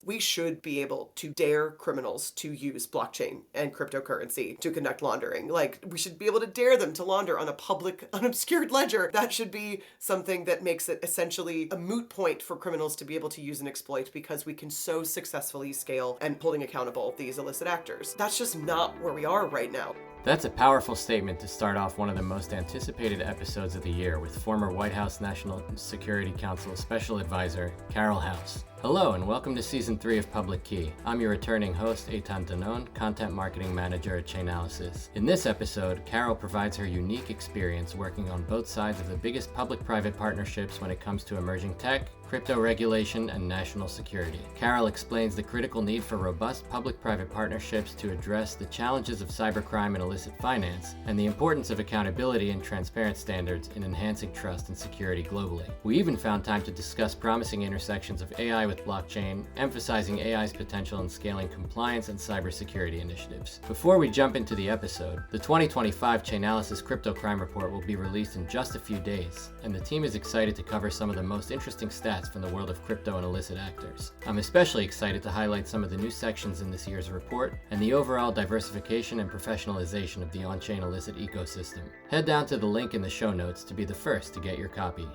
we should be able to dare criminals to use blockchain and cryptocurrency to conduct laundering. Like, we should be able to dare them to launder on a public, unobscured ledger. That should be something that makes it essentially a moot point for criminals to be able to use and exploit, because we can so successfully scale and holding accountable these illicit actors. That's just not where we are right now. That's a powerful statement to start off one of the most anticipated episodes of the year with former White House National Security Council Special Advisor Carole House. Hello and welcome to Season 3 of Public Key. I'm your returning host, Eitan Danon, Content Marketing Manager at Chainalysis. In this episode, Carole provides her unique experience working on both sides of the biggest public-private partnerships when it comes to emerging tech, crypto regulation, and national security. Carole explains the critical need for robust public-private partnerships to address the challenges of cybercrime and illicit finance, and the importance of accountability and transparent standards in enhancing trust and security globally. We even found time to discuss promising intersections of AI with blockchain, emphasizing AI's potential in scaling compliance and cybersecurity initiatives. Before we jump into the episode, the 2025 Chainalysis Crypto Crime Report will be released in just a few days, and the team is excited to cover some of the most interesting stats from the world of crypto and illicit actors. I'm especially excited to highlight some of the new sections in this year's report and the overall diversification and professionalization of the on-chain illicit ecosystem. Head down to the link in the show notes to be the first to get your copy.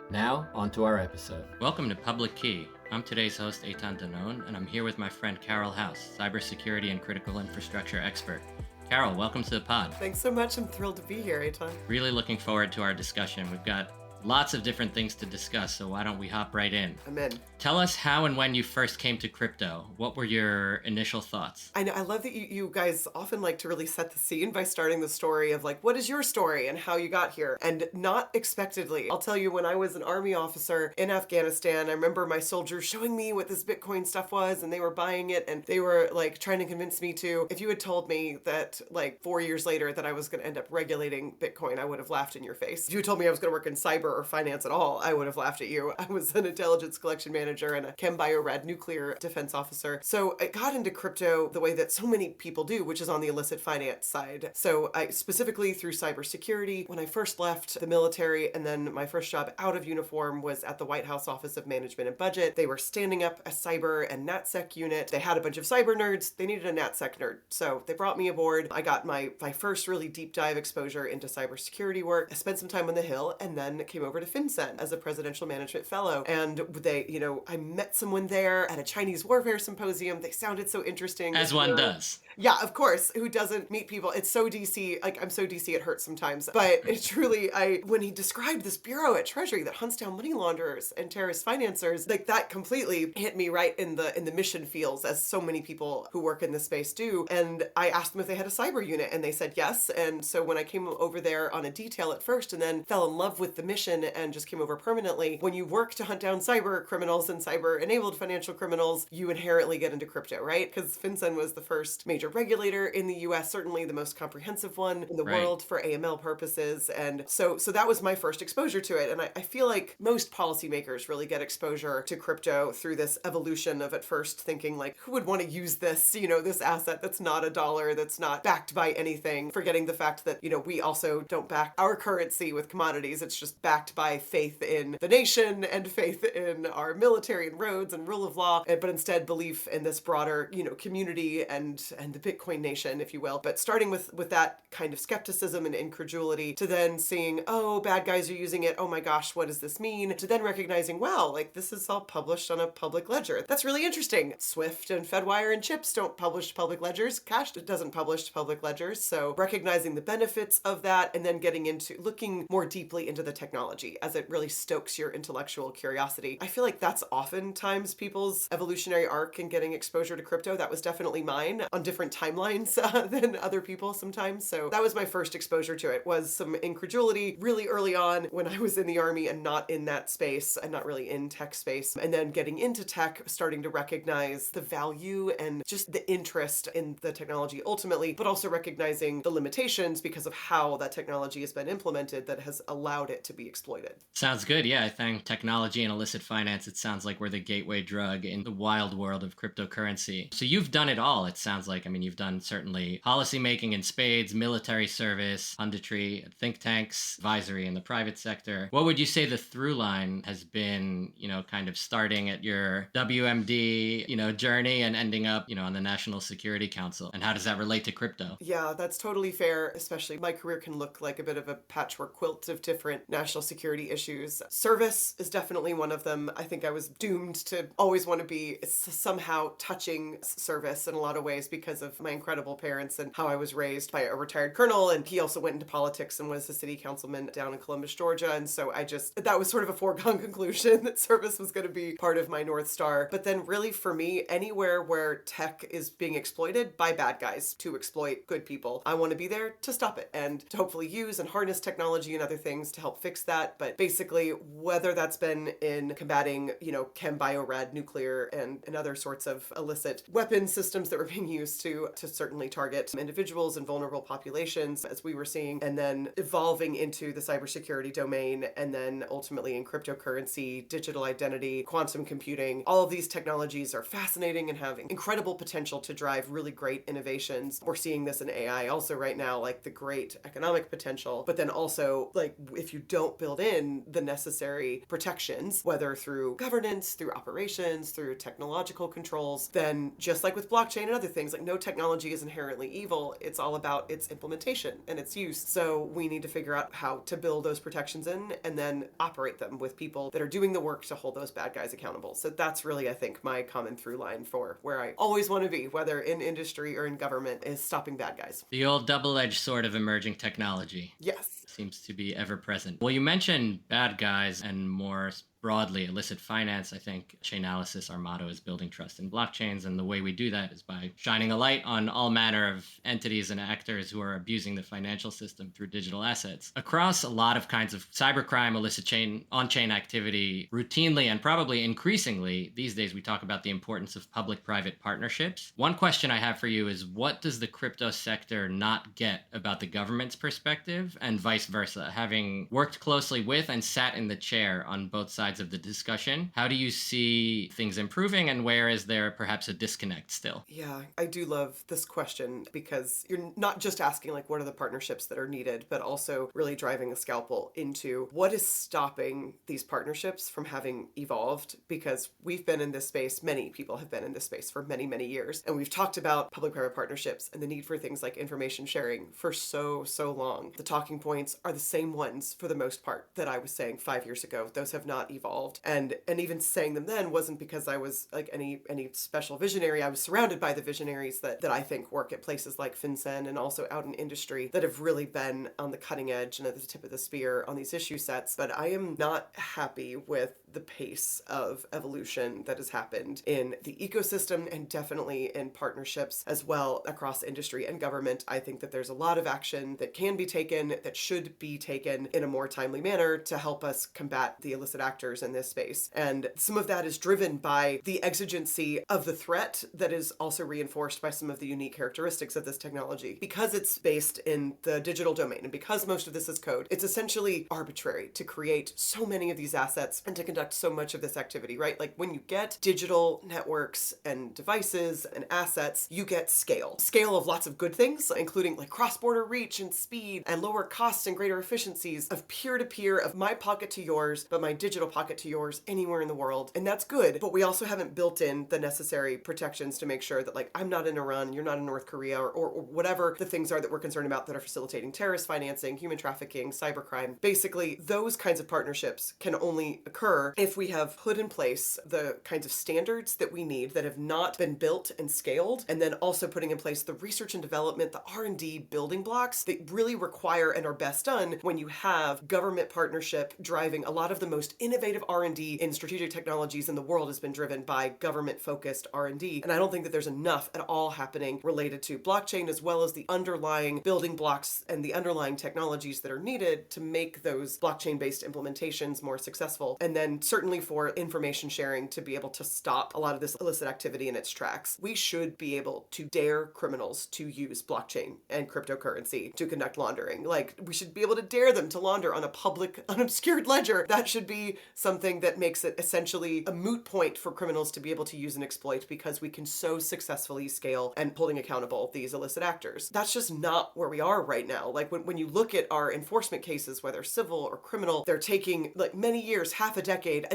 Now, on to our episode. Welcome to Public Key. I'm today's host, Eitan Danon, and I'm here with my friend Carole House, cybersecurity and critical infrastructure expert. Carole, welcome to the pod. Thanks so much. I'm thrilled to be here, Eitan. Really looking forward to our discussion. We've got lots of different things to discuss, so why don't we hop right in? I'm in. Tell us how and when you first came to crypto. What were your initial thoughts? I know, I love that you guys often like to really set the scene by starting the story of like, what is your story and how you got here? And not expectedly. I'll tell you, when I was an army officer in Afghanistan, I remember my soldiers showing me what this Bitcoin stuff was, and they were buying it, and they were like trying to convince me to. If you had told me that like 4 years later that I was going to end up regulating Bitcoin, I would have laughed in your face. If you told me I was going to work in cyber or finance at all, I would have laughed at you. I was an intelligence collection manager and a chem bio rad nuclear defense officer. So I got into crypto the way that so many people do, which is on the illicit finance side. So I specifically through cybersecurity. When I first left the military, and then my first job out of uniform was at the White House Office of Management and Budget. They were standing up a cyber and NatSec unit. They had a bunch of cyber nerds. They needed a NatSec nerd. So they brought me aboard. I got my first really deep dive exposure into cybersecurity work. I spent some time on the Hill and then came over to FinCEN as a presidential management fellow. And they, I met someone there at a Chinese warfare symposium. They sounded so interesting. As one does. Yeah, of course. Who doesn't meet people? It's so DC. Like, I'm so DC it hurts sometimes. But it truly, when he described this bureau at Treasury that hunts down money launderers and terrorist financiers, like that completely hit me right in the mission feels, as so many people who work in this space do. And I asked them if they had a cyber unit, and they said yes. And so when I came over there on a detail at first and then fell in love with the mission and just came over permanently, when you work to hunt down cyber criminals and cyber-enabled financial criminals, you inherently get into crypto, right? Because FinCEN was the first major regulator in the US, certainly the most comprehensive one in the world for AML purposes. And so that was my first exposure to it. And I feel like most policymakers really get exposure to crypto through this evolution of at first thinking like, who would want to use this, this asset that's not a dollar, that's not backed by anything, forgetting the fact that, we also don't back our currency with commodities. It's just backed by faith in the nation and faith in our military and roads and rule of law, but instead belief in this broader, community and the Bitcoin nation, if you will. But starting with that kind of skepticism and incredulity, to then seeing, oh, bad guys are using it. Oh my gosh, what does this mean? To then recognizing, wow, like this is all published on a public ledger. That's really interesting. Swift and Fedwire and chips don't publish public ledgers. Cash doesn't publish public ledgers. So recognizing the benefits of that, and then getting into looking more deeply into the technology as it really stokes your intellectual curiosity. I feel like that's oftentimes people's evolutionary arc in getting exposure to crypto. That was definitely mine on different timelines than other people sometimes. So that was my first exposure to it, was some incredulity really early on when I was in the army and not in that space and not really in tech space. And then getting into tech, starting to recognize the value and just the interest in the technology ultimately, but also recognizing the limitations because of how that technology has been implemented that has allowed it to be exploited. Sounds good. Yeah, I think technology and illicit finance, it sounds like we're the gateway drug in the wild world of cryptocurrency. So you've done it all, it sounds like. I mean, you've done certainly policymaking in spades, military service, punditry, think tanks, advisory in the private sector. What would you say the through line has been, kind of starting at your WMD, journey and ending up, on the National Security Council? And how does that relate to crypto? Yeah, that's totally fair, especially my career can look like a bit of a patchwork quilt of different national security issues. Service is definitely one of them. I think I was doomed to always want to be somehow touching service in a lot of ways because of my incredible parents and how I was raised by a retired colonel. And he also went into politics and was a city councilman down in Columbus, Georgia. And so that was sort of a foregone conclusion that service was going to be part of my North Star. But then really for me, anywhere where tech is being exploited by bad guys to exploit good people, I want to be there to stop it and to hopefully use and harness technology and other things to help fix that. But basically, whether that's been in combating, chem, bio, rad, nuclear, and other sorts of illicit weapon systems that were being used to certainly target individuals and vulnerable populations, as we were seeing, and then evolving into the cybersecurity domain, and then ultimately in cryptocurrency, digital identity, quantum computing. All of these technologies are fascinating and have incredible potential to drive really great innovations. We're seeing this in AI also right now, like the great economic potential, but then also like if you don't build in the necessary protections, whether through governance, through operations, through technological controls, then just like with blockchain and other things, like no technology is inherently evil. It's all about its implementation and its use. So we need to figure out how to build those protections in and then operate them with people that are doing the work to hold those bad guys accountable. So that's really, I think, my common through line for where I always want to be, whether in industry or in government, is stopping bad guys. The old double-edged sword of emerging technology. Yes. Seems to be ever present. Well, you mentioned bad guys and more broadly illicit finance. I think Chainalysis, our motto is building trust in blockchains, and the way we do that is by shining a light on all manner of entities and actors who are abusing the financial system through digital assets. Across a lot of kinds of cybercrime, illicit on-chain activity, routinely and probably increasingly these days we talk about the importance of public-private partnerships. One question I have for you is, what does the crypto sector not get about the government's perspective, and vice versa? Having worked closely with and sat in the chair on both sides of the discussion, how do you see things improving, and where is there perhaps a disconnect still? Yeah, I do love this question because you're not just asking like what are the partnerships that are needed, but also really driving a scalpel into what is stopping these partnerships from having evolved, because we've been in this space, many people have been in this space for many, many years, and we've talked about public-private partnerships and the need for things like information sharing for so long. The talking points are the same ones for the most part that I was saying 5 years ago. Those have not evolved. And even saying them then wasn't because I was like any special visionary. I was surrounded by the visionaries that I think work at places like FinCEN and also out in industry that have really been on the cutting edge and at the tip of the spear on these issue sets. But I am not happy with the pace of evolution that has happened in the ecosystem and definitely in partnerships as well across industry and government. I think that there's a lot of action that can be taken, that should be taken in a more timely manner to help us combat the illicit actors in this space. And some of that is driven by the exigency of the threat that is also reinforced by some of the unique characteristics of this technology. Because it's based in the digital domain and because most of this is code, it's essentially arbitrary to create so many of these assets and to conduct so much of this activity, right? Like when you get digital networks and devices and assets, you get scale. Scale of lots of good things, including like cross-border reach and speed and lower costs and greater efficiencies of peer-to-peer, of my pocket to yours, but my digital pocket to yours anywhere in the world. And that's good, but we also haven't built in the necessary protections to make sure that like I'm not in Iran, you're not in North Korea, or whatever the things are that we're concerned about that are facilitating terrorist financing, human trafficking, cybercrime. Basically, those kinds of partnerships can only occur if we have put in place the kinds of standards that we need that have not been built and scaled, and then also putting in place the research and development, the R&D building blocks that really require and are best done when you have government partnership driving a lot of the most innovative height of R&D in strategic technologies in the world has been driven by government-focused R&D. And I don't think that there's enough at all happening related to blockchain, as well as the underlying building blocks and the underlying technologies that are needed to make those blockchain-based implementations more successful. And then certainly for information sharing to be able to stop a lot of this illicit activity in its tracks. We should be able to dare criminals to use blockchain and cryptocurrency to conduct laundering. Like, we should be able to dare them to launder on a public, unobscured ledger. That should be something that makes it essentially a moot point for criminals to be able to use and exploit, because we can so successfully scale and holding accountable these illicit actors. That's just not where we are right now. Like, when you look at our enforcement cases, whether civil or criminal, they're taking like many years, half a decade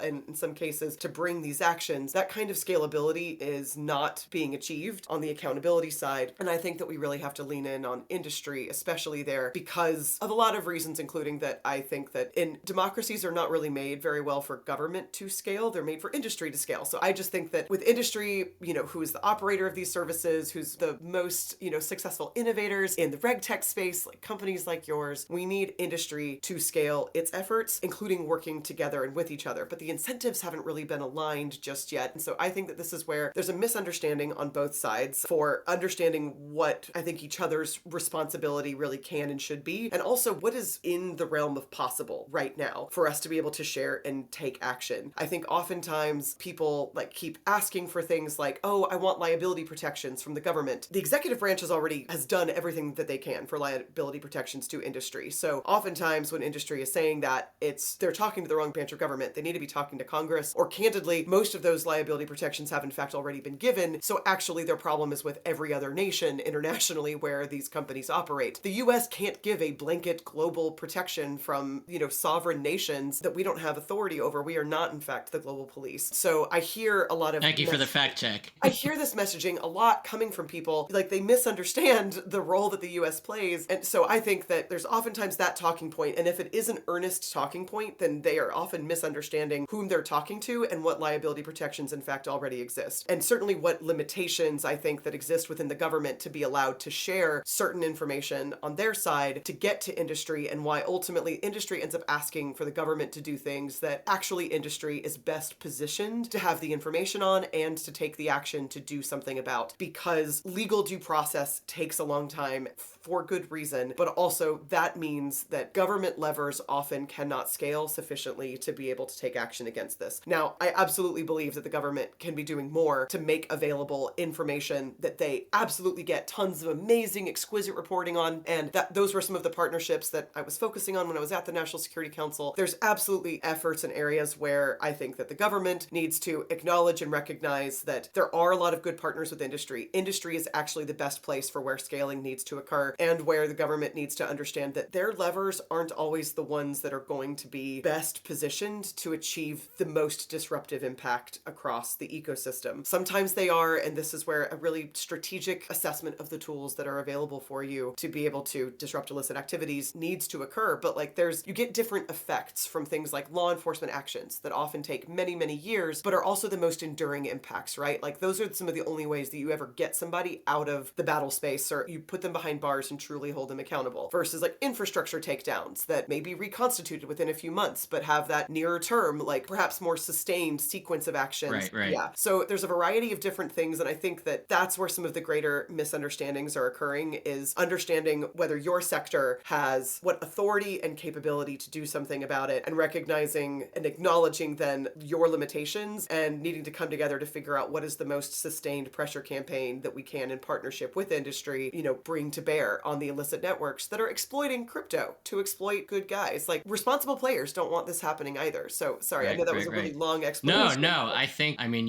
in some cases, to bring these actions. That kind of scalability is not being achieved on the accountability side. And I think that we really have to lean in on industry, especially there, because of a lot of reasons, including that I think that in democracies are not really made very well for government to scale. They're made for industry to scale. So I just think that with industry, who is the operator of these services, who's the most, successful innovators in the reg tech space, like companies like yours, we need industry to scale its efforts, including working together and with each other. But the incentives haven't really been aligned just yet. And so I think that this is where there's a misunderstanding on both sides for understanding what I think each other's responsibility really can and should be, and also what is in the realm of possible right now for us to be able to share and take action. I think oftentimes people keep asking for things like, oh, I want liability protections from the government. The executive branch has done everything that they can for liability protections to industry. So oftentimes when industry is saying that, they're talking to the wrong branch of government. They need to be talking to Congress, or candidly, most of those liability protections have in fact already been given. So actually their problem is with every other nation internationally where these companies operate. The US can't give a blanket global protection from, sovereign nations that we don't have authority over. We are not in fact the global police. So I hear a lot of— Thank you for the fact check. I hear this messaging a lot coming from people, like they misunderstand the role that the US plays. And so I think that there's oftentimes that talking point, and if it is an earnest talking point, then they are often misunderstanding whom they're talking to and what liability protections in fact already exist. And certainly what limitations I think that exist within the government to be allowed to share certain information on their side to get to industry, and why ultimately industry ends up asking for the government to do things that actually industry is best positioned to have the information on and to take the action to do something about, because legal due process takes a long time for good reason, but also that means that government levers often cannot scale sufficiently to be able to take action against this. Now, I absolutely believe that the government can be doing more to make available information that they absolutely get tons of amazing, exquisite reporting on, and that those were some of the partnerships that I was focusing on when I was at the National Security Council. There's absolutely efforts in areas where I think that the government needs to acknowledge and recognize that there are a lot of good partners with industry. Industry is actually the best place for where scaling needs to occur, and where the government needs to understand that their levers aren't always the ones that are going to be best positioned to achieve the most disruptive impact across the ecosystem. Sometimes they are, and this is where a really strategic assessment of the tools that are available for you to be able to disrupt illicit activities needs to occur. But you get different effects from things like law enforcement actions that often take many, many years, but are also the most enduring impacts, right? Like, those are some of the only ways that you ever get somebody out of the battle space, or you put them behind bars and truly hold them accountable, versus infrastructure takedowns that may be reconstituted within a few months, but have that nearer term, perhaps more sustained sequence of actions. Right. Yeah. So there's a variety of different things, and I think that that's where some of the greater misunderstandings are occurring, is understanding whether your sector has what authority and capability to do something about it, and recognizing and acknowledging then your limitations, and needing to come together to figure out what is the most sustained pressure campaign that we can, in partnership with industry, bring to bear on the illicit networks that are exploiting crypto to exploit good guys. Responsible players don't want this happening either. So sorry, I know that was a really long explanation. No,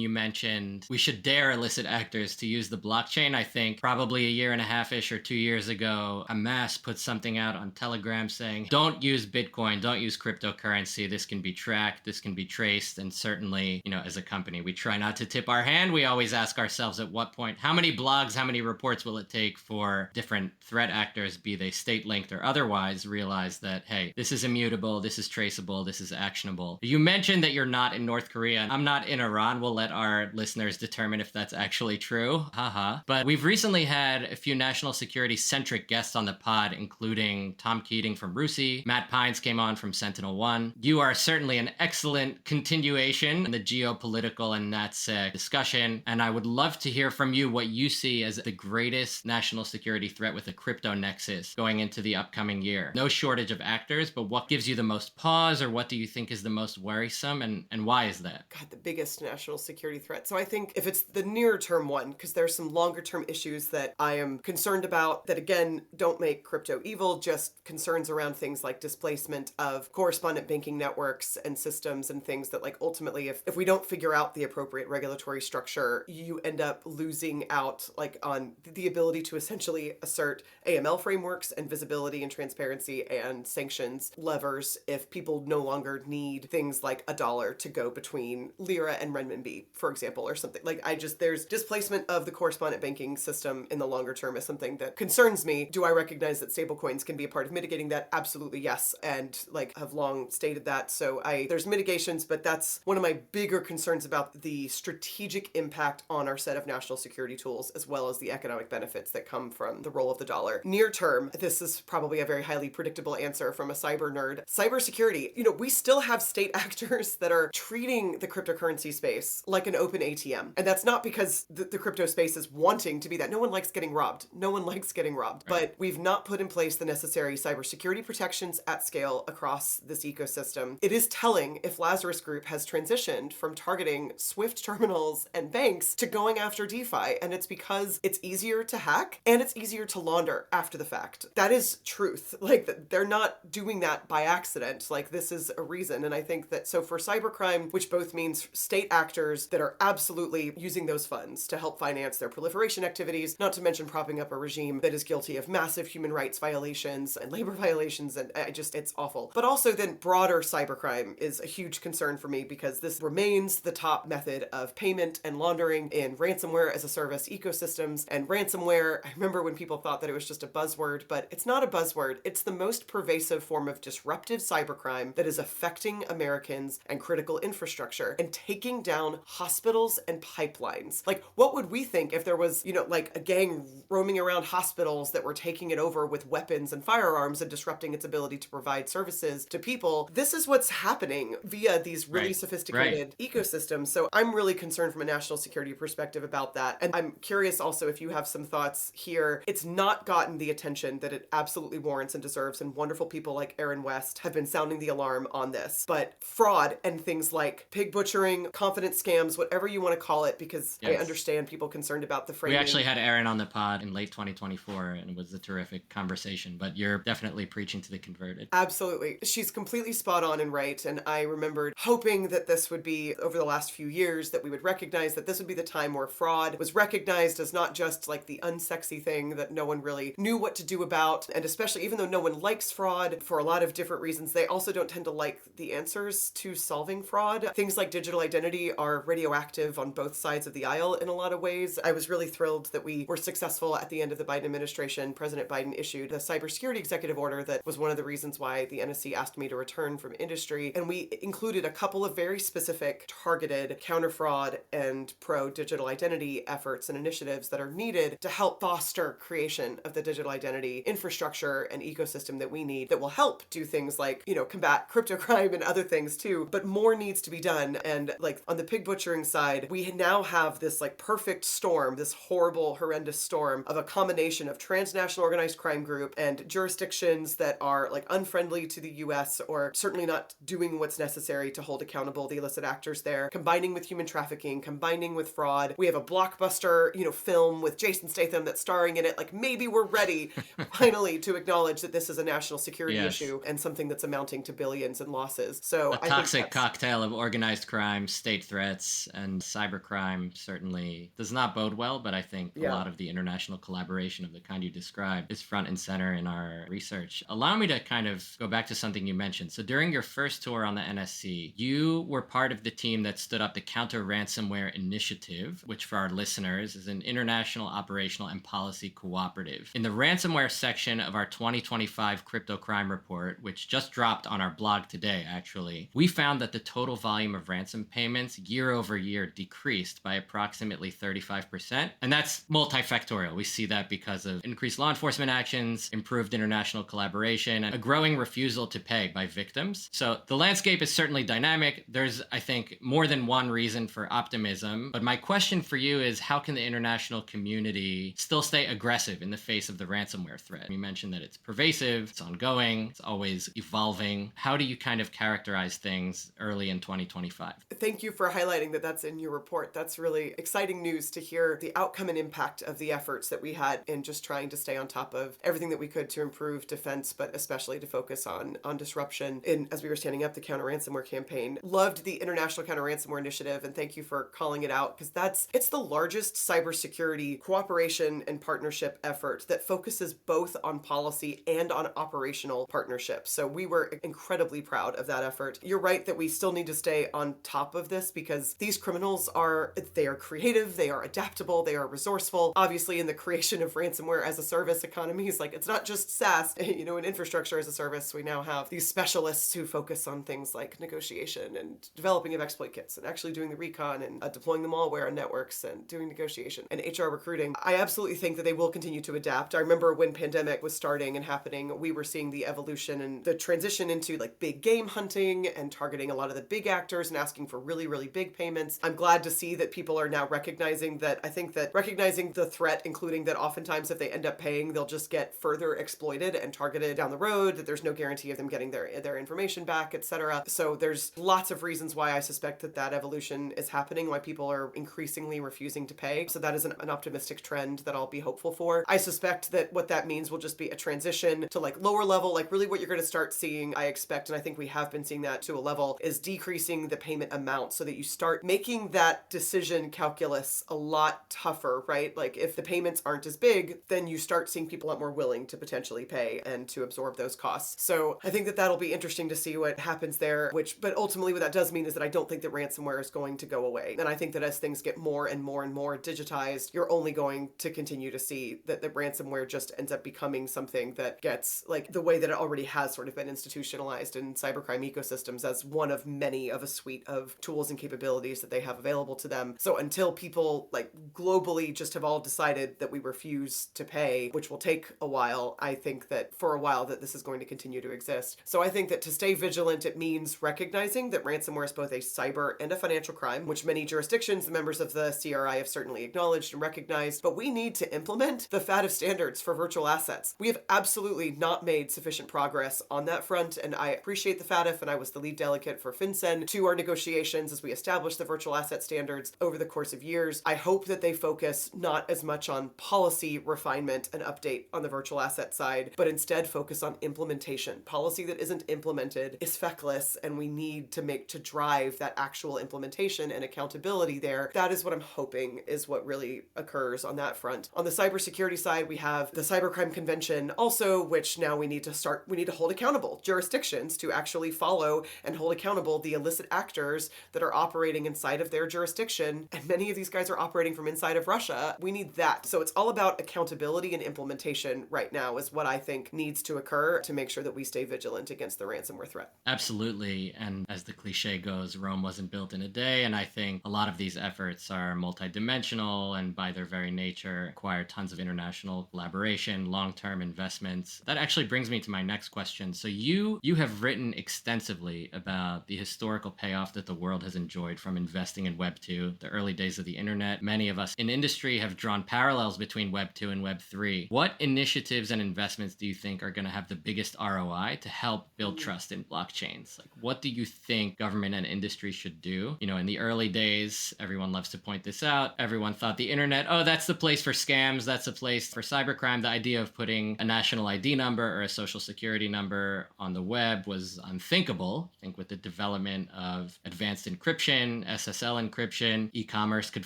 you mentioned we should dare illicit actors to use the blockchain. I think probably a year and a half-ish or 2 years ago, Hamas put something out on Telegram saying, don't use Bitcoin, don't use cryptocurrency. This can be tracked, this can be traced. And certainly, as a company, we try not to tip our hand. We always ask ourselves at what point, how many blogs, how many reports will it take for different threat actors, be they state-linked or otherwise, realize that, hey, this is immutable, this is traceable, this is actionable. You mentioned that you're not in North Korea. I'm not in Iran. We'll let our listeners determine if that's actually true. Haha. But we've recently had a few national security-centric guests on the pod, including Tom Keating from RUSI, Matt Pines came on from Sentinel-1. You You are certainly an excellent continuation in the geopolitical and NatSec discussion. And I would love to hear from you what you see as the greatest national security threat with a crypto nexus going into the upcoming year. No shortage of actors, but what gives you the most pause, or what do you think is the most worrisome, and why is that? God, the biggest national security threat. So I think if it's the near term one, because there's some longer term issues that I am concerned about that, again, don't make crypto evil, just concerns around things like displacement of correspondent banking networks and systems and things that, like, ultimately, if we don't figure out the appropriate regulatory structure, you end up losing out, like, on the ability to essentially assert AML frameworks and visibility and transparency and sanctions levers if people no longer need things like a dollar to go between lira and renminbi, for example, or something. Like, there's displacement of the correspondent banking system in the longer term is something that concerns me. Do I recognize that stablecoins can be a part of mitigating that? Absolutely, yes. And, like, have long stated that. So there's mitigations, but that's one of my bigger concerns about the strategic impact on our set of national security tools, as well as the economic benefits that come from the role of the dollar. Near term, this is probably a very highly predictable answer from a cyber nerd. Cybersecurity, we still have state actors that are treating the cryptocurrency space like an open ATM. And that's not because the crypto space is wanting to be that. No one likes getting robbed. No one likes getting robbed. Right. But we've not put in place the necessary cybersecurity protections at scale across this ecosystem. It is telling if Lazarus Group has transitioned from targeting Swift terminals and banks to going after DeFi. And it's because it's easier to hack and it's easier to launder after the fact. That is truth. Like, they're not doing that by accident. Like, this is a reason. And I think that, so for cybercrime, which both means state actors that are absolutely using those funds to help finance their proliferation activities, not to mention propping up a regime that is guilty of massive human rights violations and labor violations, and it's awful. But also then broader cybercrime is a huge concern for me, because this remains the top method of payment and laundering in ransomware as a service ecosystems. And ransomware, I remember when people thought that it was just a buzzword, but it's not a buzzword. It's the most pervasive form of disruptive cybercrime that is affecting Americans and critical infrastructure and taking down hospitals and pipelines. Like, what would we think if there was, like, a gang roaming around hospitals that were taking it over with weapons and firearms and disrupting its ability to provide services to people? This is what's happening via these really sophisticated ecosystems. So I'm really concerned from a national security perspective about that. And I'm curious also if you have some thoughts here. It's not gotten the attention that it absolutely warrants and deserves, and wonderful people like Aaron West have been sounding the alarm on this. But fraud and things like pig butchering, confidence scams, whatever you want to call it, because I understand people concerned about the framing. We actually had Aaron on the pod in late 2024, and it was a terrific conversation, but you're definitely preaching to the converted. Absolutely. She's completely spot on and right. And I remembered hoping that this would be, over the last few years, that we would recognize that this would be the time where fraud was recognized as not just like the unsexy thing that no one really knew what to do about. And especially, even though no one likes fraud for a lot of different reasons, they also don't tend to like the answers to solving fraud. Things like digital identity are radioactive on both sides of the aisle in a lot of ways. I was really thrilled that we were successful at the end of the Biden administration. President Biden issued a cybersecurity executive order that was one of the reasons why the NSC asked me to return from industry. And we included a couple of very specific targeted counter fraud and pro digital identity efforts and initiatives that are needed to help foster creation of the digital identity infrastructure and ecosystem that we need, that will help do things like, combat crypto crime and other things too. But more needs to be done. And like on the pig butchering side, we now have this like perfect storm, this horrible, horrendous storm of a combination of transnational organized crime group and jurisdictions that are like unfriendly to the US, or certainly not doing what's necessary to hold accountable the illicit actors there, combining with human trafficking, combining with fraud. We have a blockbuster, film with Jason Statham that's starring in it. Like, maybe we're ready finally to acknowledge that this is a national security issue and something that's amounting to billions in losses. So a toxic cocktail of organized crime, state threats, and cybercrime certainly does not bode well, but I think a lot of the international collaboration of the kind you described is front and center in our research. Allow me to kind of go back to something you mentioned. So during your first tour on the NSC, you were part of the team that stood up the Counter Ransomware Initiative, which for our listeners is an international operational and policy cooperative. In the ransomware section of our 2025 crypto crime report, which just dropped on our blog today, actually, we found that the total volume of ransom payments year over year decreased by approximately 35%. And that's multifactorial. We see that because of increased law enforcement actions, improved international collaboration, and a growing refusal to pay by victims. So the landscape is certainly dynamic. There's, I think, more than one reason for optimism. But my question for you is, how can the international community still stay aggressive in the face of the ransomware threat? You mentioned that it's pervasive, it's ongoing, it's always evolving. How do you kind of characterize things early in 2025? Thank you for highlighting that that's in your report. That's really exciting news to hear the outcome and impact of the efforts that we had in just trying to stay on top of everything that we could to improve defense, but especially to focus on disruption as we were standing up the counter ransomware campaign. Loved the International Counter Ransomware Initiative, and thank you for calling it out, because it's the largest cybersecurity cooperation and partnership effort that focuses both on policy and on operational partnerships. So we were incredibly proud of that effort. You're right that we still need to stay on top of this, because these criminals are creative, they are adaptable, they are resourceful. Obviously, in the creation of ransomware as a service economies, like, it's not just SaaS, and infrastructure as a service. We now have these specialists who focus on things like negotiation and developing of exploit kits and actually doing the recon and deploying the malware on networks and doing negotiation and HR recruiting. I absolutely think that they will continue to adapt. I remember when pandemic was starting and happening, we were seeing the evolution and the transition into like big game hunting and targeting a lot of the big actors and asking for really, really big payments. I'm glad to see that people are now recognizing that. I think that recognizing the threat, including that oftentimes if they end up paying, they'll just get further exploited and targeted down the road, that there's no guarantee of them getting their information back, etc. So there's lots of reasons why I suspect that evolution is happening, why people are increasingly refusing to pay. So that is an optimistic trend that I'll be hopeful for. I suspect that what that means will just be a transition to like lower level, like really what you're going to start seeing, I expect, and I think we have been seeing that to a level, is decreasing the payment amount so that you start making that decision calculus a lot tougher, right? Like if the payments aren't as big, then you start seeing people a lot more willing to potentially pay and to absorb those costs. So I think that that'll be interesting to see what happens there, but ultimately what that does mean is that I don't think that ransomware is going to go away. And I think that as things get more and more and more digitized, you're only going to continue to see that the ransomware just ends up becoming something that gets, like, the way that it already has sort of been institutionalized in cybercrime ecosystems as one of many of a suite of tools and capabilities that they have available to them. So until people like globally just have all decided that we refuse to pay, which will take a while, I think that for a while that this is going to continue to exist. So I think that to stay vigilant, it means recognizing that ransomware is both a cyber and a financial crime, which many jurisdictions, the members of the CRI, have certainly acknowledged and recognized, but we need to implement the FATF standards for virtual assets. We have absolutely not made sufficient progress on that front, and I appreciate the FATF, and I was the lead delegate for FinCEN to our negotiations as we established the virtual asset standards over the course of years. I hope that they focus not as much on policy refinement and update on the virtual asset side, but instead focus on implementation. Policy that isn't implemented is feckless, and we need to drive that actual implementation and accountability there. That is what I'm hoping is what really occurs on that front. On the cybersecurity side, we have the Cybercrime Convention also, which now we need to hold accountable jurisdictions to actually follow and hold accountable the illicit actors that are operating inside of their jurisdiction. And many of these guys are operating from inside of Russia. We need that. So it's all about accountability and implementation right now is what I think needs to occur to make sure that we stay vigilant against the ransomware threat. Absolutely. And as the cliche goes, Rome wasn't built in a day. And I think a lot of these efforts are multidimensional and by their very nature require tons of international collaboration, long-term investments. That actually brings me to my next question. So you have written extensively about the historical payoff that the world has enjoyed from investing in Web 2, the early days of the internet. Many of us in industry have drawn parallels between Web 2 and Web 3. What initiatives and investments do you think are going to have the biggest ROI to help build trust in blockchains? Like, what do you think government and industry should do? In the early days, everyone loves to point this out. Everyone thought the internet, oh, that's the place for scams. That's the place for cybercrime. The idea of putting a national ID number or a social security number on the web was unthinkable. I think with the development of advanced encryption, SSL encryption, e-commerce could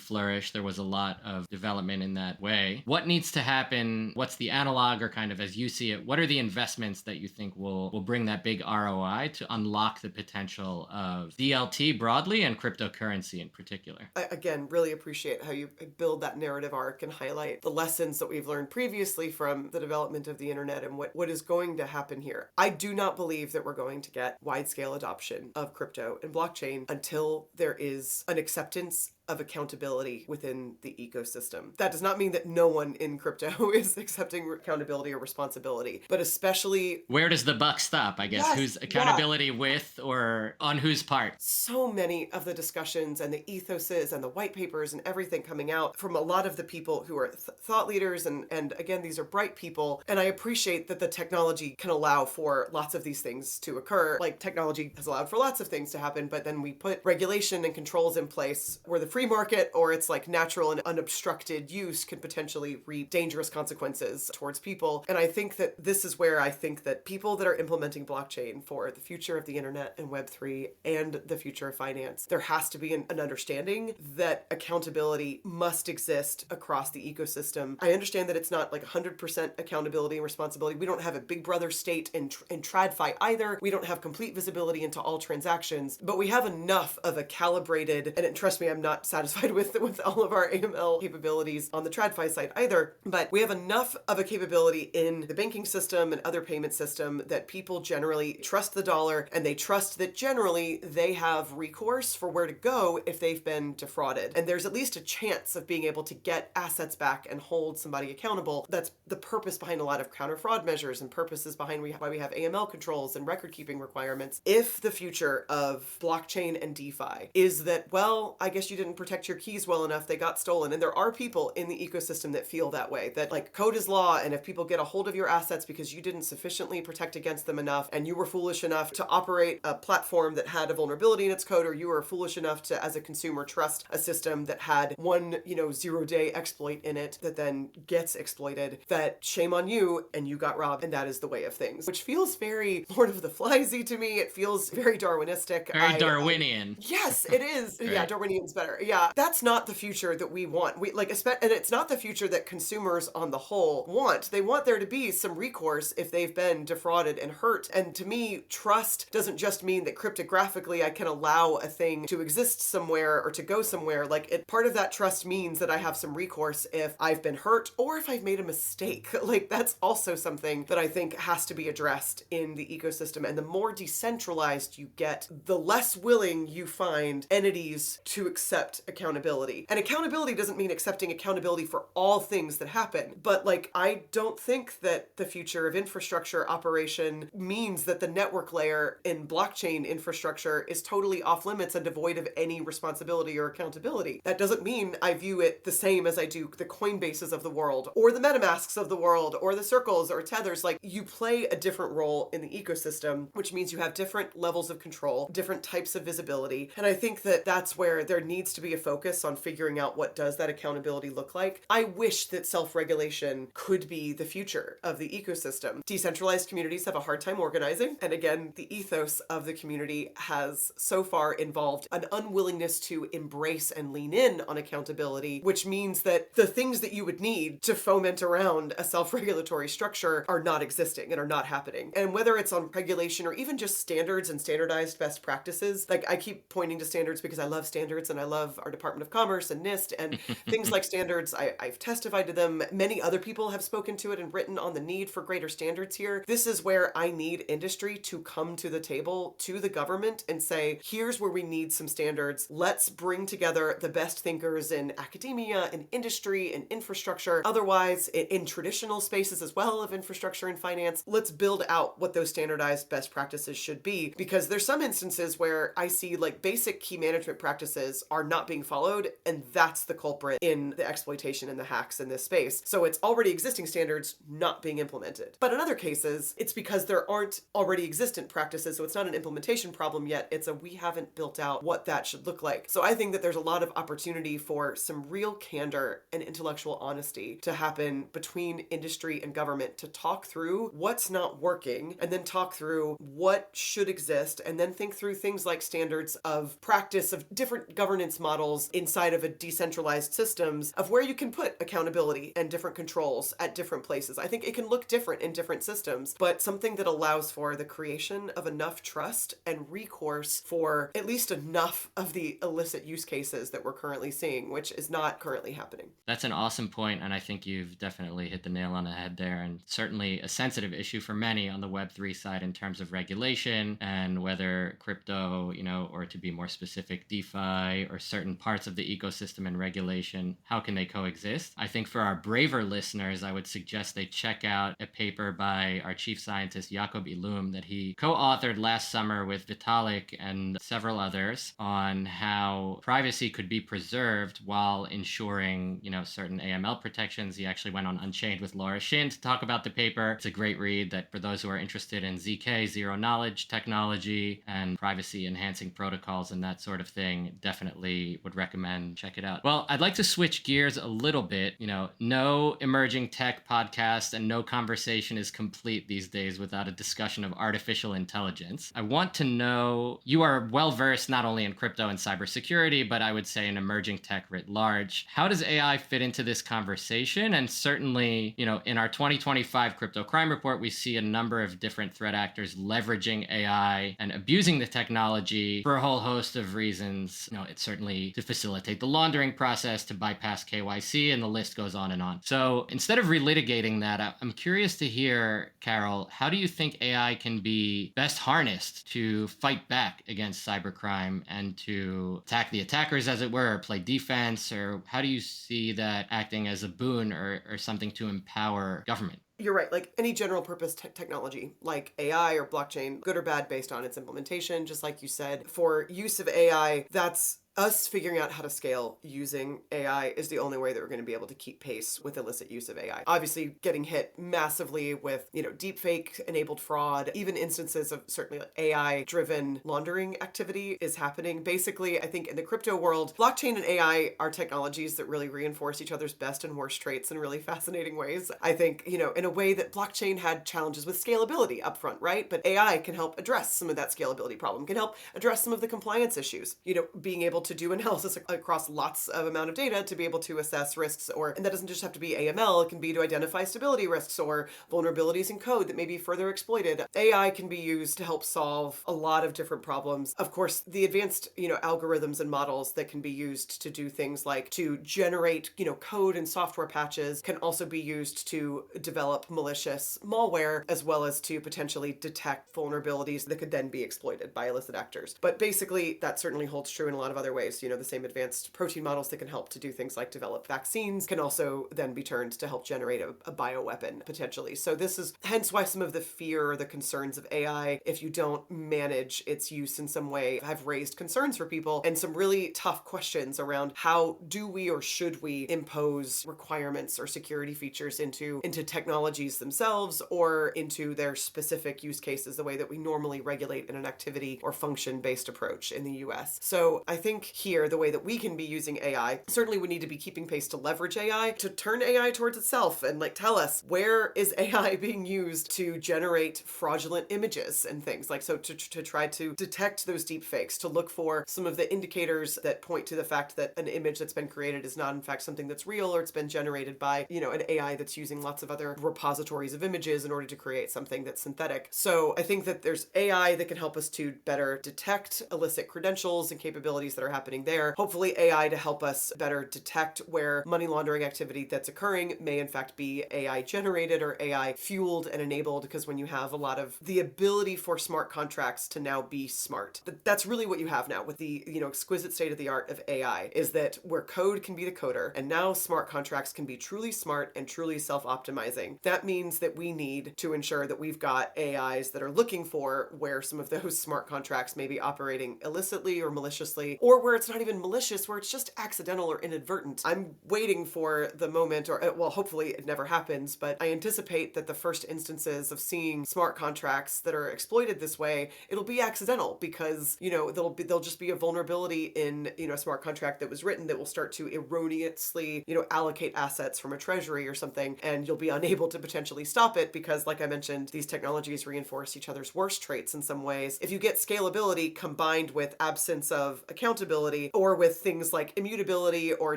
flourish. There was a lot of development in that way. What needs to happen? What's the analog, or kind of as you see it, what are the investments that you think will bring that big ROI to unlock the potential of DLT broadly and cryptocurrency in particular? I, again, really appreciate how you build that narrative arc and highlight the lessons that we've learned previously from the development of the internet and what is going to happen here. I do not believe that we're going to get wide-scale adoption of crypto and blockchain until there is an acceptance of accountability within the ecosystem. That does not mean that no one in crypto is accepting accountability or responsibility, but especially... Where does the buck stop, I guess? Yes, Who's yeah. accountability with or on whose part? So many of the discussions and the ethoses and the white papers and everything coming out from a lot of the people who are thought leaders. And again, these are bright people. And I appreciate that the technology can allow for lots of these things to occur. Like technology has allowed for lots of things to happen, but then we put regulation and controls in place where the free market or it's like natural and unobstructed use could potentially reap dangerous consequences towards people. And I think that this is where I think that people that are implementing blockchain for the future of the internet and Web3 and the future of finance, there has to be an understanding that accountability must exist across the ecosystem. I understand that it's not like 100% accountability and responsibility. We don't have a big brother state in TradFi either. We don't have complete visibility into all transactions, but we have enough of a calibrated, and trust me, I'm not satisfied with all of our AML capabilities on the TradFi side either, but we have enough of a capability in the banking system and other payment system that people generally trust the dollar and they trust that generally they have recourse for where to go if they've been defrauded. And there's at least a chance of being able to get assets back and hold somebody accountable. That's the purpose behind a lot of counter fraud measures and purposes behind why we have AML controls and record keeping requirements. If the future of blockchain and DeFi is that, well, I guess you didn't protect your keys well enough, they got stolen. And there are people in the ecosystem that feel that way, that like code is law, and if people get a hold of your assets because you didn't sufficiently protect against them enough and you were foolish enough to operate a platform that had a vulnerability in its code, or you were foolish enough to, as a consumer, trust a system that had one, 0-day exploit in it that then gets exploited, that shame on you and you got robbed, and that is the way of things. Which feels very Lord of the Fliesy to me. It feels very Darwinistic. Very Darwinian. Yes, it is. Right. Yeah, Darwinian's better. Yeah, that's not the future that we want. And it's not the future that consumers on the whole want. They want there to be some recourse if they've been defrauded and hurt. And to me, trust doesn't just mean that cryptographically I can allow a thing to exist somewhere or to go somewhere. Part of that trust means that I have some recourse if I've been hurt or if I've made a mistake. That's also something that I think has to be addressed in the ecosystem. And the more decentralized you get, the less willing you find entities to accept accountability. And accountability doesn't mean accepting accountability for all things that happen. But I don't think that the future of infrastructure operation means that the network layer in blockchain infrastructure is totally off limits and devoid of any responsibility or accountability. That doesn't mean I view it the same as I do the Coinbases of the world or the MetaMasks of the world or the Circles or Tethers. You play a different role in the ecosystem, which means you have different levels of control, different types of visibility. And I think that that's where there needs to be a focus on figuring out what does that accountability look like. I wish that self-regulation could be the future of the ecosystem. Decentralized communities have a hard time organizing. And again, the ethos of the community has so far involved an unwillingness to embrace and lean in on accountability, which means that the things that you would need to foment around a self-regulatory structure are not existing and are not happening. And whether it's on regulation or even just standards and standardized best practices, I keep pointing to standards because I love standards and I love our Department of Commerce and NIST and things like standards. I've testified to them. Many other people have spoken to it and written on the need for greater standards here. This is where I need industry to come to the table, to the government, and say, here's where we need some standards. Let's bring together the best thinkers in academia, in industry, in infrastructure, otherwise in traditional spaces as well of infrastructure and finance. Let's build out what those standardized best practices should be, because there's some instances where I see basic key management practices are not being followed, and that's the culprit in the exploitation and the hacks in this space. So it's already existing standards not being implemented. But in other cases, it's because there aren't already existent practices, so it's not an implementation problem yet. It's we haven't built out what that should look like. So I think that there's a lot of opportunity for some real candor and intellectual honesty to happen between industry and government to talk through what's not working, and then talk through what should exist, and then think through things like standards of practice of different governance models inside of a decentralized systems of where you can put accountability and different controls at different places. I think it can look different in different systems, but something that allows for the creation of enough trust and recourse for at least enough of the illicit use cases that we're currently seeing, which is not currently happening. That's an awesome point, and I think you've definitely hit the nail on the head there, and certainly a sensitive issue for many on the Web3 side in terms of regulation and whether crypto, or to be more specific, DeFi or certain parts of the ecosystem and regulation, how can they coexist? I think for our braver listeners, I would suggest they check out a paper by our chief scientist, Jakob Illum, that he co-authored last summer with Vitalik and several others on how privacy could be preserved while ensuring, certain AML protections. He actually went on Unchained with Laura Shin to talk about the paper. It's a great read that for those who are interested in ZK, zero knowledge technology, and privacy enhancing protocols and that sort of thing, definitely would recommend check it out. Well, I'd like to switch gears a little bit. No emerging tech podcast and no conversation is complete these days without a discussion of artificial intelligence. I want to know, you are well versed not only in crypto and cybersecurity, but I would say in emerging tech writ large. How does AI fit into this conversation? And certainly, in our 2025 crypto crime report, we see a number of different threat actors leveraging AI and abusing the technology for a whole host of reasons. It's certainly to facilitate the laundering process, to bypass KYC, and the list goes on and on. So instead of relitigating that, I'm curious to hear, Carole, how do you think AI can be best harnessed to fight back against cybercrime and to attack the attackers, as it were, or play defense? Or how do you see that acting as a boon or something to empower government? You're right. Like any general purpose technology, like AI or blockchain, good or bad based on its implementation, just like you said, for use of AI, that's us figuring out how to scale using AI is the only way that we're going to be able to keep pace with illicit use of AI. Obviously, getting hit massively with, deepfake enabled fraud, even instances of certainly AI driven laundering activity is happening. Basically, I think in the crypto world, blockchain and AI are technologies that really reinforce each other's best and worst traits in really fascinating ways. I think, in a way that blockchain had challenges with scalability upfront, right? But AI can help address some of that scalability problem, can help address some of the compliance issues, being able to do analysis across lots of amount of data to be able to assess risks, and that doesn't just have to be AML, it can be to identify stability risks or vulnerabilities in code that may be further exploited. AI can be used to help solve a lot of different problems. Of course, the advanced, algorithms and models that can be used to do things like to generate, code and software patches can also be used to develop malicious malware, as well as to potentially detect vulnerabilities that could then be exploited by illicit actors. But basically, that certainly holds true in a lot of other ways. The same advanced protein models that can help to do things like develop vaccines can also then be turned to help generate a bioweapon potentially. So this is hence why some of the fear or the concerns of AI, if you don't manage its use in some way, have raised concerns for people and some really tough questions around how do we or should we impose requirements or security features into technologies themselves or into their specific use cases, the way that we normally regulate in an activity or function-based approach in the US. So I think here, the way that we can be using AI, certainly we need to be keeping pace to leverage AI, to turn AI towards itself and tell us, where is AI being used to generate fraudulent images and things so to try to detect those deep fakes, to look for some of the indicators that point to the fact that an image that's been created is not in fact something that's real, or it's been generated by, an AI that's using lots of other repositories of images in order to create something that's synthetic. So I think that there's AI that can help us to better detect illicit credentials and capabilities that are happening there. Hopefully AI to help us better detect where money laundering activity that's occurring may in fact be AI generated or AI fueled and enabled, because when you have a lot of the ability for smart contracts to now be smart, that's really what you have now with the exquisite state of the art of AI, is that where code can be the coder and now smart contracts can be truly smart and truly self-optimizing. That means that we need to ensure that we've got AIs that are looking for where some of those smart contracts may be operating illicitly or maliciously, or where it's not even malicious, where it's just accidental or inadvertent. I'm waiting for the moment, or well, hopefully it never happens, but I anticipate that the first instances of seeing smart contracts that are exploited this way, it'll be accidental because, there'll just be a vulnerability in, a smart contract that was written that will start to erroneously, allocate assets from a treasury or something, and you'll be unable to potentially stop it because, like I mentioned, these technologies reinforce each other's worst traits in some ways. If you get scalability combined with absence of accountability, or with things like immutability or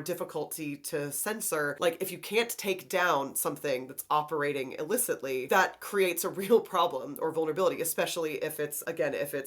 difficulty to censor, if you can't take down something that's operating illicitly, that creates a real problem or vulnerability, especially if it's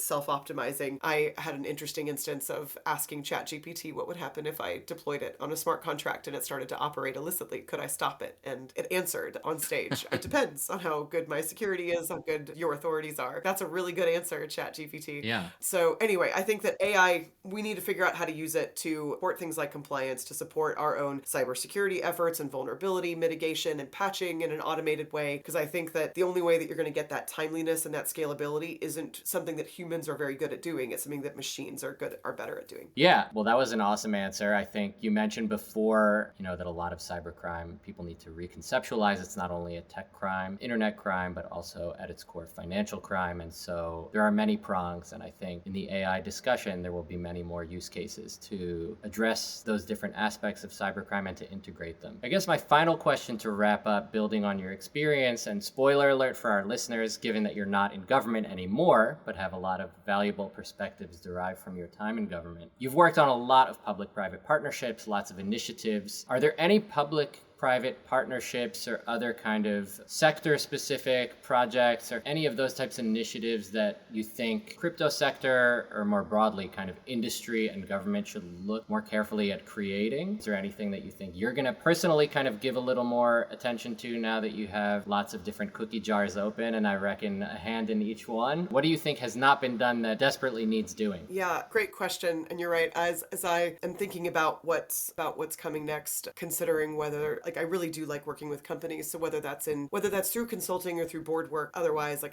self-optimizing. I had an interesting instance of asking ChatGPT what would happen if I deployed it on a smart contract and it started to operate illicitly. Could I stop it? And it answered on stage, it depends on how good my security is, how good your authorities are. That's a really good answer, ChatGPT. Yeah. So anyway, I think that AI, we need to figure figure out how to use it to support things like compliance, to support our own cybersecurity efforts and vulnerability mitigation and patching in an automated way. Because I think that the only way that you're going to get that timeliness and that scalability isn't something that humans are very good at doing. It's something that machines are better at doing. Yeah, well, that was an awesome answer. I think you mentioned before, that a lot of cybercrime, people need to reconceptualize. It's not only a tech crime, internet crime, but also at its core financial crime. And so there are many prongs. And I think in the AI discussion, there will be many more use cases to address those different aspects of cybercrime and to integrate them. I guess my final question to wrap up, building on your experience, and spoiler alert for our listeners, given that you're not in government anymore, but have a lot of valuable perspectives derived from your time in government. You've worked on a lot of public-private partnerships, lots of initiatives. Are there any public-private partnerships or other kind of sector-specific projects or any of those types of initiatives that you think crypto sector or more broadly kind of industry and government should look more carefully at creating? Is there anything that you think you're going to personally kind of give a little more attention to now that you have lots of different cookie jars open and I reckon a hand in each one? What do you think has not been done that desperately needs doing? Yeah, great question. And you're right. As I am thinking about what's coming next, considering whether I really do like working with companies. So whether that's through consulting or through board work, otherwise, I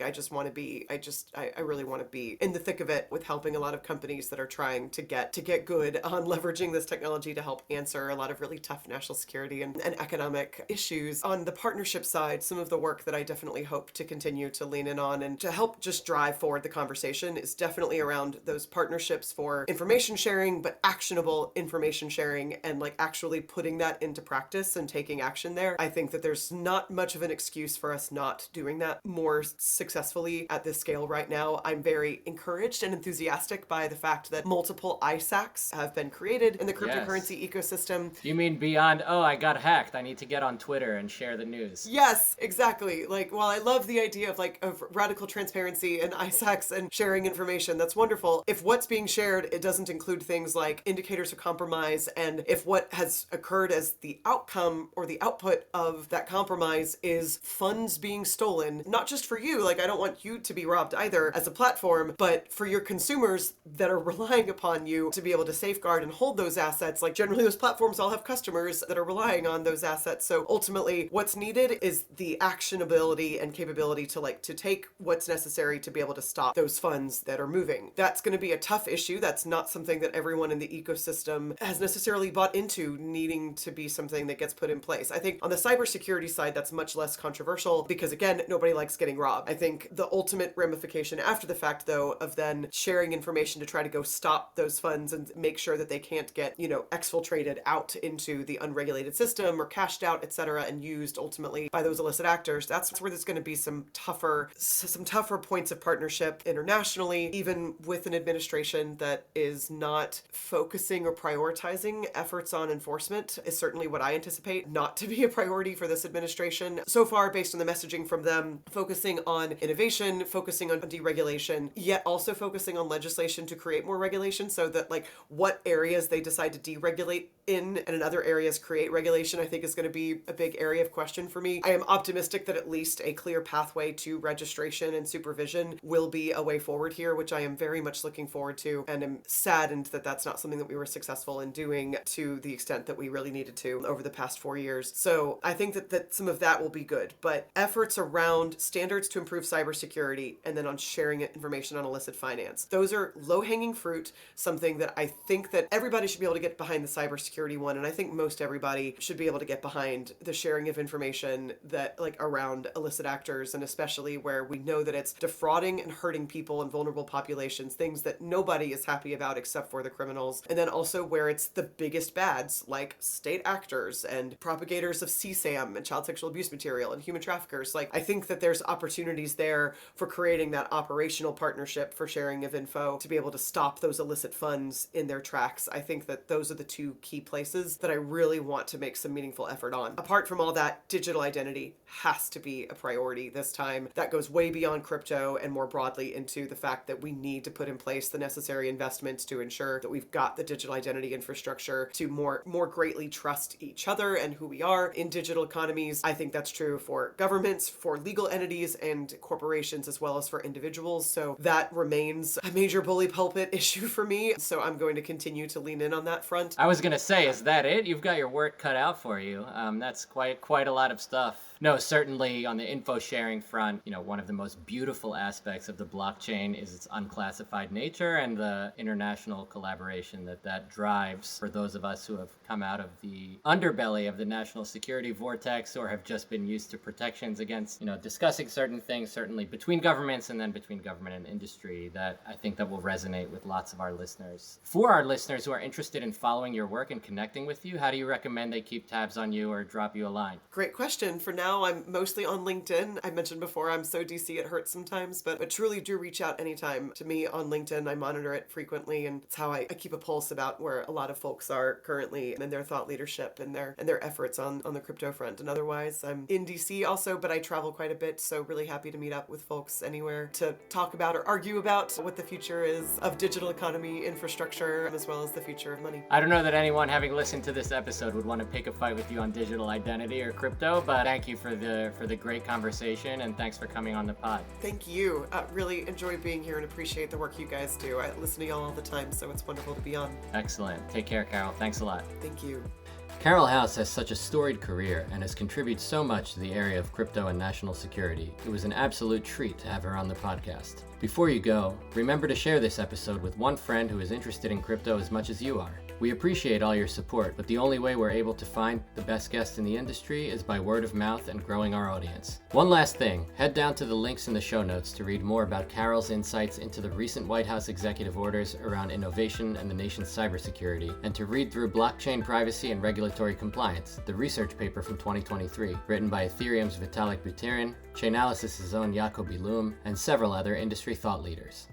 really want to be in the thick of it with helping a lot of companies that are trying to get good on leveraging this technology to help answer a lot of really tough national security and economic issues. On the partnership side, some of the work that I definitely hope to continue to lean in on and to help just drive forward the conversation is definitely around those partnerships for information sharing, but actionable information sharing and actually putting that into practice and taking action there. I think that there's not much of an excuse for us not doing that more successfully at this scale right now. I'm very encouraged and enthusiastic by the fact that multiple ISACs have been created in the cryptocurrency ecosystem. You mean beyond, I got hacked, I need to get on Twitter and share the news? Yes, exactly. While I love the idea of radical transparency and ISACs and sharing information, that's wonderful. If what's being shared, it doesn't include things like indicators of compromise, and if what has occurred as the outcome or the output of that compromise is funds being stolen, not just for you, I don't want you to be robbed either as a platform, but for your consumers that are relying upon you to be able to safeguard and hold those assets. Generally those platforms all have customers that are relying on those assets. So ultimately what's needed is the actionability and capability to take what's necessary to be able to stop those funds that are moving. That's going to be a tough issue. That's not something that everyone in the ecosystem has necessarily bought into needing to be something that gets put in place. I think on the cybersecurity side, that's much less controversial because again, nobody likes getting robbed. I think the ultimate ramification after the fact though, of then sharing information to try to go stop those funds and make sure that they can't get, exfiltrated out into the unregulated system or cashed out, etc., and used ultimately by those illicit actors, that's where there's going to be some tougher points of partnership internationally, even with an administration that is not focusing or prioritizing efforts on enforcement is certainly what I anticipate not to be a priority for this administration. So far, based on the messaging from them, focusing on innovation, focusing on deregulation, yet also focusing on legislation to create more regulation so that what areas they decide to deregulate in and in other areas create regulation, I think is going to be a big area of question for me. I am optimistic that at least a clear pathway to registration and supervision will be a way forward here, which I am very much looking forward to, and am saddened that that's not something that we were successful in doing to the extent that we really needed to over the past 4 years. So I think that some of that will be good, but efforts around standards to improve cybersecurity and then on sharing information on illicit finance, those are low-hanging fruit, something that I think that everybody should be able to get behind the cybersecurity one, and I think most everybody should be able to get behind the sharing of information that around illicit actors, and especially where we know that it's defrauding and hurting people and vulnerable populations, things that nobody is happy about except for the criminals, and then also where it's the biggest bads like state actors and propagators of CSAM and child sexual abuse material and human traffickers. I think that there's opportunities there for creating that operational partnership for sharing of info to be able to stop those illicit funds in their tracks. I think that those are the two key places that I really want to make some meaningful effort on. Apart from all that, digital identity has to be a priority this time. That goes way beyond crypto and more broadly into the fact that we need to put in place the necessary investments to ensure that we've got the digital identity infrastructure to more greatly trust each other and who we are in digital economies. I think that's true for governments, for legal entities, and corporations, as well as for individuals. So that remains a major bully pulpit issue for me. So I'm going to continue to lean in on that front. I was gonna say, is that it? You've got your work cut out for you. That's quite a lot of stuff. No, certainly on the info sharing front, one of the most beautiful aspects of the blockchain is its unclassified nature and the international collaboration that drives for those of us who have come out of the underbelly of the national security vortex or have just been used to protections against, discussing certain things, certainly between governments and then between government and industry, that I think that will resonate with lots of our listeners. For our listeners who are interested in following your work and connecting with you, how do you recommend they keep tabs on you or drop you a line? Great question. For now, I'm mostly on LinkedIn. I mentioned before, I'm so DC it hurts sometimes, but truly do reach out anytime to me on LinkedIn. I monitor it frequently, and it's how I keep a pulse about where a lot of folks are currently in their thought leadership and their efforts on the crypto front. And otherwise, I'm in DC also, but I travel quite a bit, so really happy to meet up with folks anywhere to talk about or argue about what the future is of digital economy infrastructure, as well as the future of money. I don't know that anyone having listened to this episode would want to pick a fight with you on digital identity or crypto, but thank you for the great conversation, and thanks for coming on the pod. Thank you. Really enjoy being here and appreciate the work you guys do. I listen to y'all all the time, so it's wonderful to be on. Excellent. Take care, Carole. Thanks a lot. Thank you. Carole House has such a storied career and has contributed so much to the area of crypto and national security. It was an absolute treat to have her on the podcast. Before you go, remember to share this episode with one friend who is interested in crypto as much as you are. We appreciate all your support, but the only way we're able to find the best guests in the industry is by word of mouth and growing our audience. One last thing, head down to the links in the show notes to read more about Carole's insights into the recent White House executive orders around innovation and the nation's cybersecurity, and to read through Blockchain Privacy and Regulatory Compliance, the research paper from 2023, written by Ethereum's Vitalik Buterin, Chainalysis' own Jacob Ilum, and several other industry thought leaders.